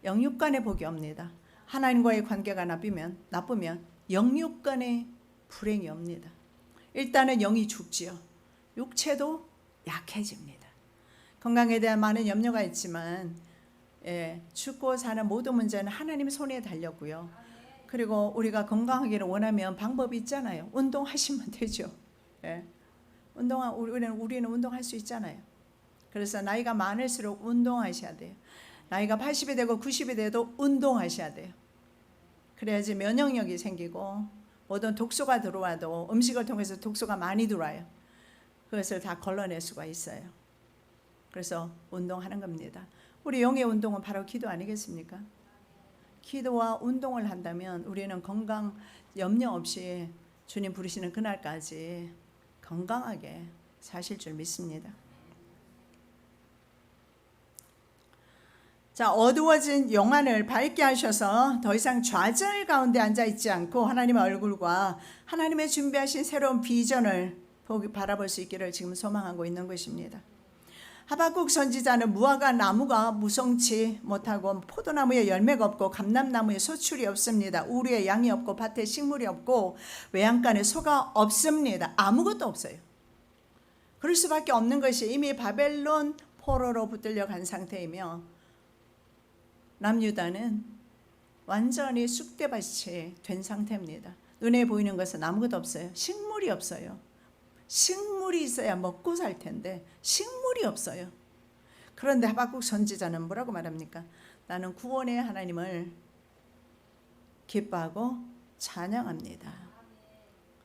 영육간의 복이 옵니다. 하나님과의 관계가 나쁘면 영육간의 불행이 옵니다. 일단은 영이 죽지요. 육체도 약해집니다. 건강에 대한 많은 염려가 있지만 죽고 사는 모든 문제는 하나님 손에 달렸고요. 그리고 우리가 건강하기를 원하면 방법이 있잖아요. 운동하시면 되죠. 우리는 운동할 수 있잖아요. 그래서 나이가 많을수록 운동하셔야 돼요. 나이가 80이 되고 90이 돼도 운동하셔야 돼요. 그래야지 면역력이 생기고, 모든 독소가 들어와도 음식을 통해서 독소가 많이 들어와요. 그것을 다 걸러낼 수가 있어요. 그래서 운동하는 겁니다. 우리 영의 운동은 바로 기도 아니겠습니까? 기도와 운동을 한다면 우리는 건강 염려 없이 주님 부르시는 그날까지 건강하게 사실 줄 믿습니다. 자, 어두워진 영안을 밝게 하셔서 더 이상 좌절 가운데 앉아있지 않고 하나님의 얼굴과 하나님의 준비하신 새로운 비전을 바라볼 수 있기를 지금 소망하고 있는 것입니다. 하박국 선지자는 무화과 나무가 무성치 못하고 포도나무에 열매가 없고 감람나무에 소출이 없습니다. 우리의 양이 없고 밭에 식물이 없고 외양간에 소가 없습니다. 아무것도 없어요. 그럴 수밖에 없는 것이 이미 바벨론 포로로 붙들려 간 상태이며, 남유다는 완전히 쑥대밭이 된 상태입니다. 눈에 보이는 것은 아무것도 없어요. 식물이 없어요. 식물이 있어야 먹고 살 텐데 식물이 없어요. 그런데 하박국 선지자는 뭐라고 말합니까? 나는 구원의 하나님을 기뻐하고 찬양합니다.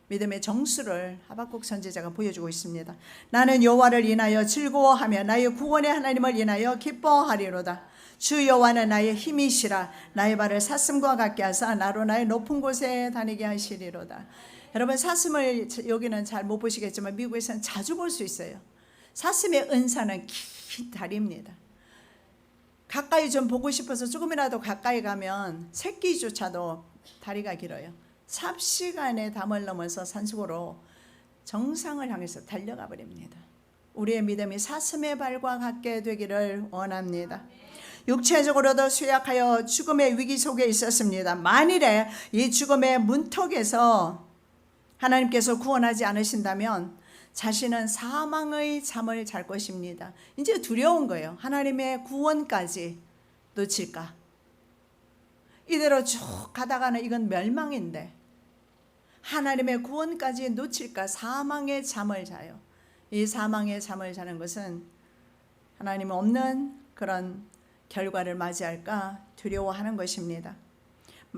믿음의 정수를 하박국 선지자가 보여주고 있습니다. 나는 여호와를 인하여 즐거워하며 나의 구원의 하나님을 인하여 기뻐하리로다. 주 여호와는 나의 힘이시라. 나의 발을 사슴과 같게 하사 나로 나의 높은 곳에 다니게 하시리로다. 여러분, 사슴을 여기는 잘 못 보시겠지만 미국에서는 자주 볼 수 있어요. 사슴의 은사는 긴 다리입니다. 가까이 좀 보고 싶어서 조금이라도 가까이 가면 새끼조차도 다리가 길어요. 삽시간의 담을 넘어서 산속으로 정상을 향해서 달려가 버립니다. 우리의 믿음이 사슴의 발과 같게 되기를 원합니다. 육체적으로도 쇠약하여 죽음의 위기 속에 있었습니다. 만일에 이 죽음의 문턱에서 하나님께서 구원하지 않으신다면 자신은 사망의 잠을 잘 것입니다. 이제 두려운 거예요. 하나님의 구원까지 놓칠까? 이대로 쭉 가다가는 이건 멸망인데, 하나님의 구원까지 놓칠까 사망의 잠을 자요. 이 사망의 잠을 자는 것은 하나님 없는 그런 결과를 맞이할까 두려워하는 것입니다.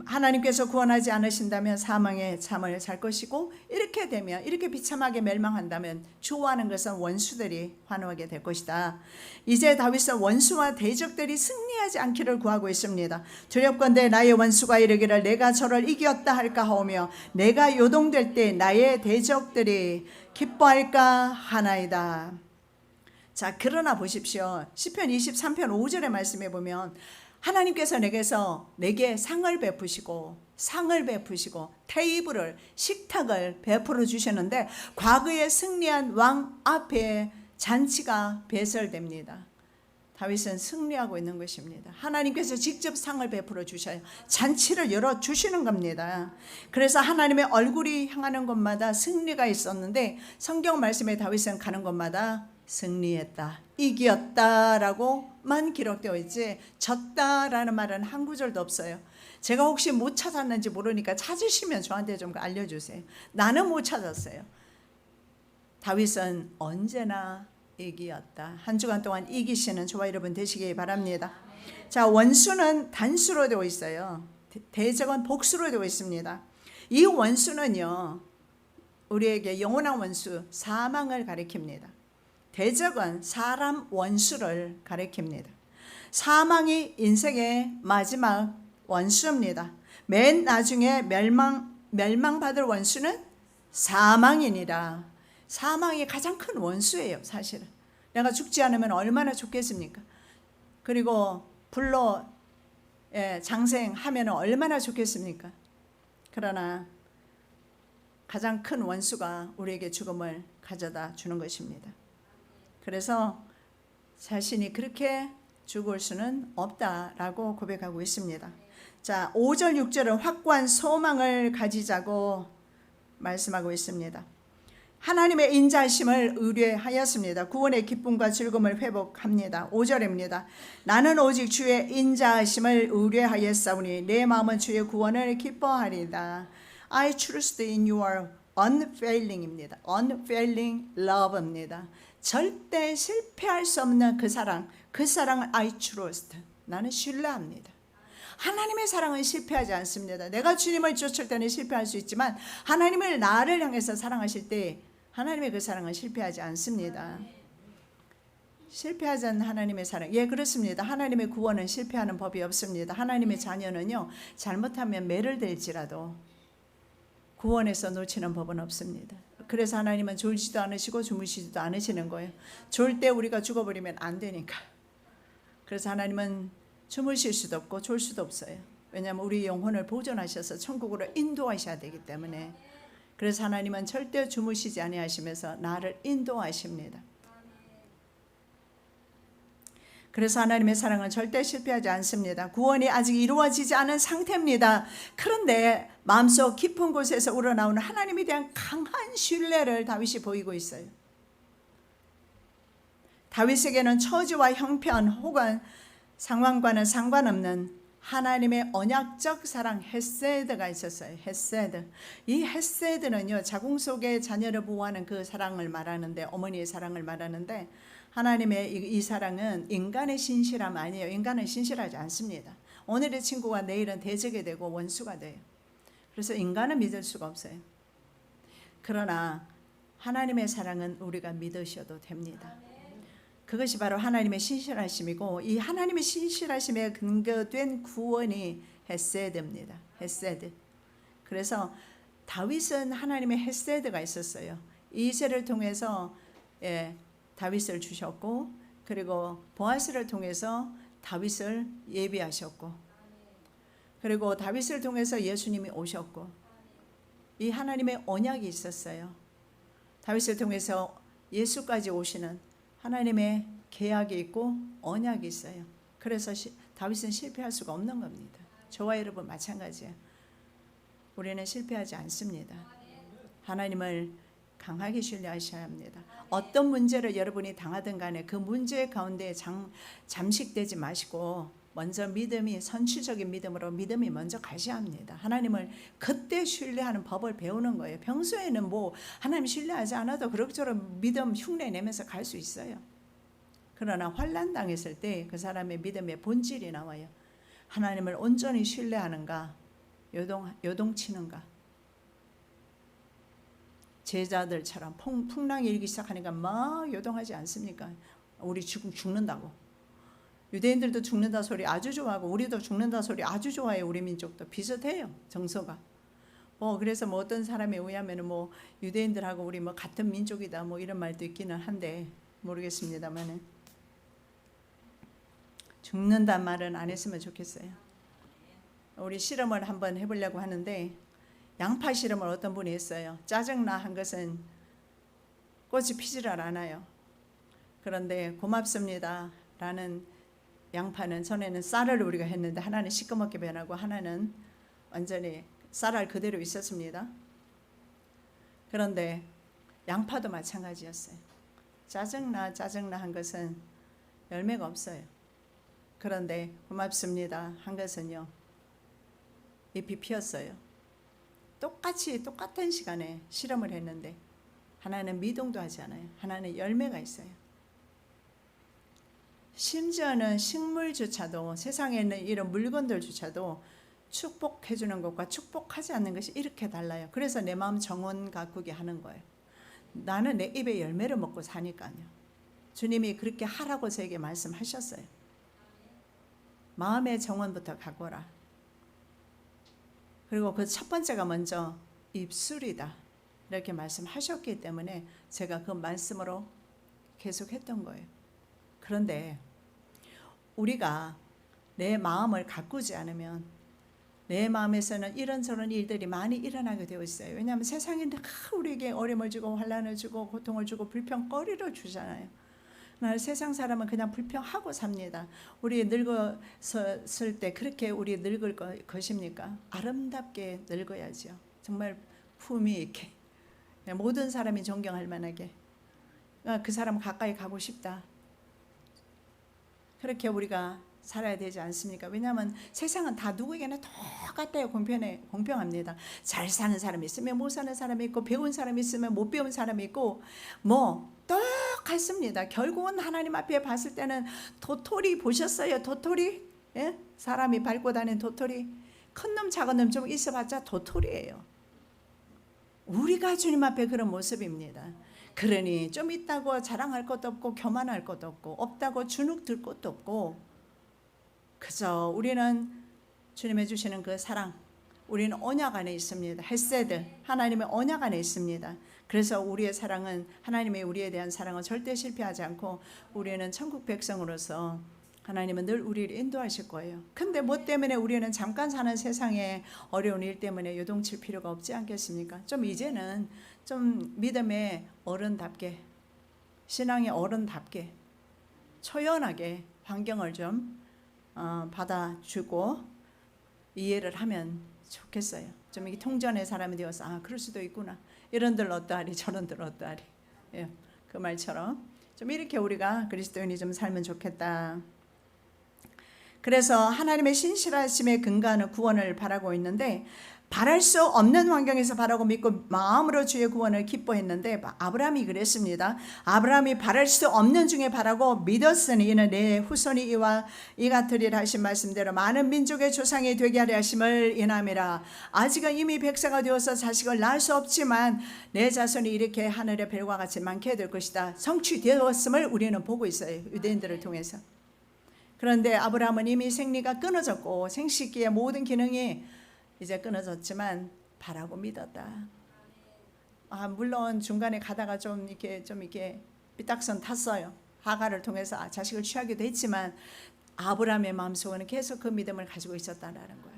하나님께서 구원하지 않으신다면 사망의 잠을 잘 것이고, 이렇게 되면, 이렇게 비참하게 멸망한다면 좋아하는 것은 원수들이 환호하게 될 것이다. 이제 다윗은 원수와 대적들이 승리하지 않기를 구하고 있습니다. 두렵건대 나의 원수가 이르기를 내가 저를 이겼다 할까 하오며 내가 요동될 때 나의 대적들이 기뻐할까 하나이다. 자, 그러나 보십시오. 시편 23편 5절의 말씀에 보면 하나님께서 내게 상을 베푸시고 테이블을, 식탁을 베풀어 주셨는데 과거에 승리한 왕 앞에 잔치가 배설됩니다. 다윗은 승리하고 있는 것입니다. 하나님께서 직접 상을 베풀어 주셔요. 잔치를 열어 주시는 겁니다. 그래서 하나님의 얼굴이 향하는 곳마다 승리가 있었는데 성경 말씀에 다윗은 가는 곳마다 승리했다, 이겼다라고만 기록되어 있지 졌다라는 말은 한 구절도 없어요. 제가 혹시 못 찾았는지 모르니까 찾으시면 저한테 좀 알려주세요. 나는 못 찾았어요. 다윗은 언제나 이겼다. 한 주간 동안 이기시는 저와 여러분 되시기 바랍니다. 자, 원수는 단수로 되어 있어요. 대적은 복수로 되어 있습니다. 이 원수는요, 우리에게 영원한 원수 사망을 가리킵니다. 대적은 사람 원수를 가리킵니다. 사망이 인생의 마지막 원수입니다. 맨 나중에 멸망받을 원수는 사망이니라. 사망이 가장 큰 원수예요. 사실은 내가 죽지 않으면 얼마나 좋겠습니까? 그리고 불로 장생하면 얼마나 좋겠습니까? 그러나 가장 큰 원수가 우리에게 죽음을 가져다 주는 것입니다. 그래서 자신이 그렇게 죽을 수는 없다라고 고백하고 있습니다. 자, 5절 6절은 확고한 소망을 가지자고 말씀하고 있습니다. 하나님의 인자하심을 의뢰하였습니다. 구원의 기쁨과 즐거움을 회복합니다. 5절입니다. 나는 오직 주의 인자하심을 의뢰하였사오니 내 마음은 주의 구원을 기뻐하리다. I trust in your unfailing입니다. unfailing love입니다. 절대 실패할 수 없는 그 사랑을 I trust, 나는 신뢰합니다. 하나님의 사랑은 실패하지 않습니다. 내가 주님을 쫓을 때는 실패할 수 있지만 하나님을 나를 향해서 사랑하실 때 하나님의 그 사랑은 실패하지 않습니다. 실패하지 않는 하나님의 사랑, 예, 그렇습니다. 하나님의 구원은 실패하는 법이 없습니다. 하나님의 자녀는요, 잘못하면 매를 댈지라도 구원에서 놓치는 법은 없습니다. 그래서 하나님은 졸지도 않으시고 주무시지도 않으시는 거예요. 졸 때 우리가 죽어버리면 안 되니까. 그래서 하나님은 주무실 수도 없고 졸 수도 없어요. 왜냐하면 우리 영혼을 보존하셔서 천국으로 인도하셔야 되기 때문에. 그래서 하나님은 절대 주무시지 아니하시면서 나를 인도하십니다. 그래서 하나님의 사랑은 절대 실패하지 않습니다. 구원이 아직 이루어지지 않은 상태입니다. 그런데 마음속 깊은 곳에서 우러나오는 하나님에 대한 강한 신뢰를 다윗이 보이고 있어요. 다윗에게는 처지와 형편 혹은 상황과는 상관없는 하나님의 언약적 사랑 헤세드가 있었어요. 헤세드. 이 헤세드는요, 자궁 속에 자녀를 보호하는 그 사랑을 말하는데, 어머니의 사랑을 말하는데, 하나님의 이 사랑은 인간의 신실함 아니에요. 인간은 신실하지 않습니다. 오늘의 친구가 내일은 대적이 되고 원수가 돼요. 그래서 인간은 믿을 수가 없어요. 그러나 하나님의 사랑은 우리가 믿으셔도 됩니다. 그것이 바로 하나님의 신실하심이고, 이 하나님의 신실하심에 근거된 구원이 헤세드입니다. 헤세드. 그래서 다윗은 하나님의 헤세드가 있었어요. 이새를 통해서 다윗을 주셨고, 그리고 보아스를 통해서 다윗을 예비하셨고, 그리고 다윗을 통해서 예수님이 오셨고, 이 하나님의 언약이 있었어요. 다윗을 통해서 예수까지 오시는 하나님의 계약이 있고 언약이 있어요. 그래서 다윗은 실패할 수가 없는 겁니다. 저와 여러분 마찬가지예요. 우리는 실패하지 않습니다. 하나님을 강하게 신뢰하셔야 합니다. 어떤 문제를 여러분이 당하든 간에 그 문제 가운데 잠식되지 마시고 먼저 믿음이 선취적인 믿음으로 믿음이 먼저 가셔야 합니다. 하나님을 그때 신뢰하는 법을 배우는 거예요. 평소에는 뭐 하나님 신뢰하지 않아도 그럭저럭 믿음 흉내 내면서 갈 수 있어요. 그러나 환난 당했을 때 그 사람의 믿음의 본질이 나와요. 하나님을 온전히 신뢰하는가, 요동치는가. 제자들처럼 풍랑이 일기 시작하니까 막 요동하지 않습니까? 우리 죽는다고. 유대인들도 죽는다 소리 아주 좋아하고 우리도 죽는다 소리 아주 좋아해요. 우리 민족도 비슷해요. 정서가. 그래서 어떤 사람에 의하면 유대인들하고 우리 같은 민족이다 이런 말도 있기는 한데 모르겠습니다만은 죽는단 말은 안 했으면 좋겠어요. 우리 실험을 한번 해보려고 하는데 양파 실험을 어떤 분이 했어요. 짜증나 한 것은 꽃이 피지를 않아요. 그런데 고맙습니다 라는 양파는 전에는 쌀을 우리가 했는데 하나는 시꺼멓게 변하고 하나는 완전히 쌀알 그대로 있었습니다. 그런데 양파도 마찬가지였어요. 짜증나 한 것은 열매가 없어요. 그런데 고맙습니다 한 것은요 잎이 피었어요. 똑같은 시간에 실험을 했는데 하나는 미동도 하지 않아요. 하나는 열매가 있어요. 심지어는 식물조차도 세상에 있는 이런 물건들조차도 축복해 주는 것과 축복하지 않는 것이 이렇게 달라요. 그래서 내 마음 정원 가꾸게 하는 거예요. 나는 내 입에 열매를 먹고 사니까요. 주님이 그렇게 하라고 저에게 말씀하셨어요. 마음의 정원부터 가꾸라. 그리고 그 첫 번째가 먼저 입술이다 이렇게 말씀하셨기 때문에 제가 그 말씀으로 계속했던 거예요. 그런데 우리가 내 마음을 가꾸지 않으면 내 마음에서는 이런저런 일들이 많이 일어나게 되어 있어요. 왜냐하면 세상에 우리에게 어려움을 주고 환난을 주고 고통을 주고 불평거리를 주잖아요. 세상 사람은 그냥 불평하고 삽니다. 우리 늙었을 때 그렇게 우리 늙을 것입니까? 아름답게 늙어야죠. 정말 품위 있게 모든 사람이 존경할 만하게 그 사람 가까이 가고 싶다. 그렇게 우리가 살아야 되지 않습니까? 왜냐하면 세상은 다 누구에게나 똑같아요. 공평합니다. 잘 사는 사람이 있으면 못 사는 사람이 있고 배운 사람이 있으면 못 배운 사람이 있고 똑같습니다. 결국은 하나님 앞에 봤을 때는 도토리 보셨어요? 도토리? 예? 사람이 밟고 다니는 도토리. 큰 놈 작은 놈 좀 있어봤자 도토리예요. 우리가 주님 앞에 그런 모습입니다. 그러니 좀 있다고 자랑할 것도 없고 교만할 것도 없고 없다고 주눅 들 것도 없고 그저 우리는 주님이 주시는 그 사랑, 우리는 언약 안에 있습니다. 헤세드, 하나님의 언약 안에 있습니다. 그래서 우리의 사랑은 하나님의 우리에 대한 사랑은 절대 실패하지 않고 우리는 천국 백성으로서 하나님은 늘 우리를 인도하실 거예요. 근데 뭐 때문에 우리는 잠깐 사는 세상에 어려운 일 때문에 요동칠 필요가 없지 않겠습니까? 좀 이제는 좀 믿음의 어른답게 신앙의 어른답게 초연하게 환경을 좀 받아주고 이해를 하면 좋겠어요. 좀 이게 통전의 사람이 되어서 그럴 수도 있구나. 이런들 어떠하리 저런들 어떠하리. 예, 그 말처럼 좀 이렇게 우리가 그리스도인이 좀 살면 좋겠다. 그래서 하나님의 신실하심에 근거하는 구원을 바라고 있는데 바랄 수 없는 환경에서 바라고 믿고 마음으로 주의 구원을 기뻐했는데 아브라함이 그랬습니다. 아브라함이 바랄 수 없는 중에 바라고 믿었으니 이는 내 후손이 이와 이 같으리라 하신 말씀대로 많은 민족의 조상이 되게 하려 하심을 인함이라. 아직은 이미 백세가 되어서 자식을 낳을 수 없지만 내 자손이 이렇게 하늘의 별과 같이 많게 될 것이다. 성취되었음을 우리는 보고 있어요. 유대인들을 통해서. 그런데 아브라함은 이미 생리가 끊어졌고 생식기의 모든 기능이 이제 끊어졌지만 바라고 믿었다. 물론 중간에 가다가 좀 이렇게 삐딱선 탔어요. 하가를 통해서 자식을 취하기도 했지만 아브라함의 마음속에는 계속 그 믿음을 가지고 있었다는 거예요.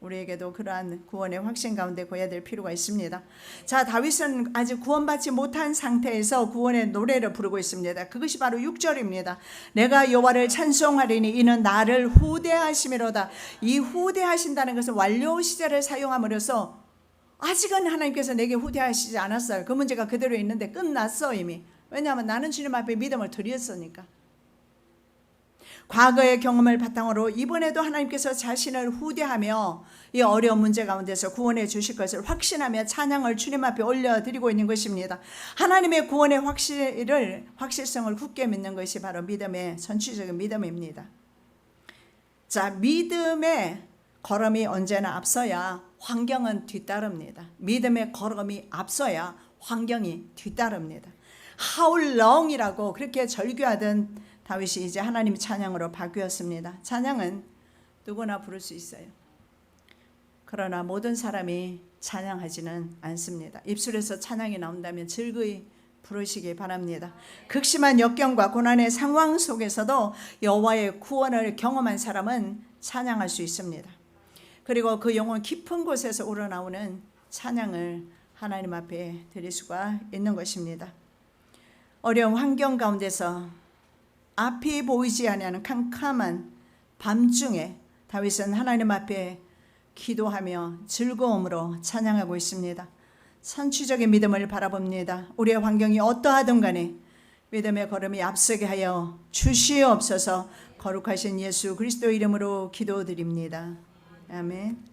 우리에게도 그러한 구원의 확신 가운데 거해야 될 필요가 있습니다. 자, 다윗은 아직 구원받지 못한 상태에서 구원의 노래를 부르고 있습니다. 그것이 바로 6절입니다. 내가 여호와를 찬송하리니 이는 나를 후대하심이로다. 이 후대하신다는 것은 완료 시제를 사용함으로써 아직은 하나님께서 내게 후대하시지 않았어요. 그 문제가 그대로 있는데 끝났어 이미. 왜냐하면 나는 주님 앞에 믿음을 드렸으니까. 과거의 경험을 바탕으로 이번에도 하나님께서 자신을 후대하며 이 어려운 문제 가운데서 구원해 주실 것을 확신하며 찬양을 주님 앞에 올려드리고 있는 것입니다. 하나님의 구원의 확실성을 굳게 믿는 것이 바로 믿음의 전취적인 믿음입니다. 자, 믿음의 걸음이 언제나 앞서야 환경은 뒤따릅니다. 믿음의 걸음이 앞서야 환경이 뒤따릅니다. How long이라고 그렇게 절규하던 다윗이 이제 하나님 찬양으로 바뀌었습니다. 찬양은 누구나 부를 수 있어요. 그러나 모든 사람이 찬양하지는 않습니다. 입술에서 찬양이 나온다면 즐거이 부르시기 바랍니다. 극심한 역경과 고난의 상황 속에서도 여호와의 구원을 경험한 사람은 찬양할 수 있습니다. 그리고 그 영혼 깊은 곳에서 우러나오는 찬양을 하나님 앞에 드릴 수가 있는 것입니다. 어려운 환경 가운데서 앞이 보이지 않는 캄캄한 밤중에 다윗은 하나님 앞에 기도하며 즐거움으로 찬양하고 있습니다. 선취적인 믿음을 바라봅니다. 우리의 환경이 어떠하든 간에 믿음의 걸음이 앞서게 하여 주시옵소서. 거룩하신 예수 그리스도 이름으로 기도드립니다. 아멘.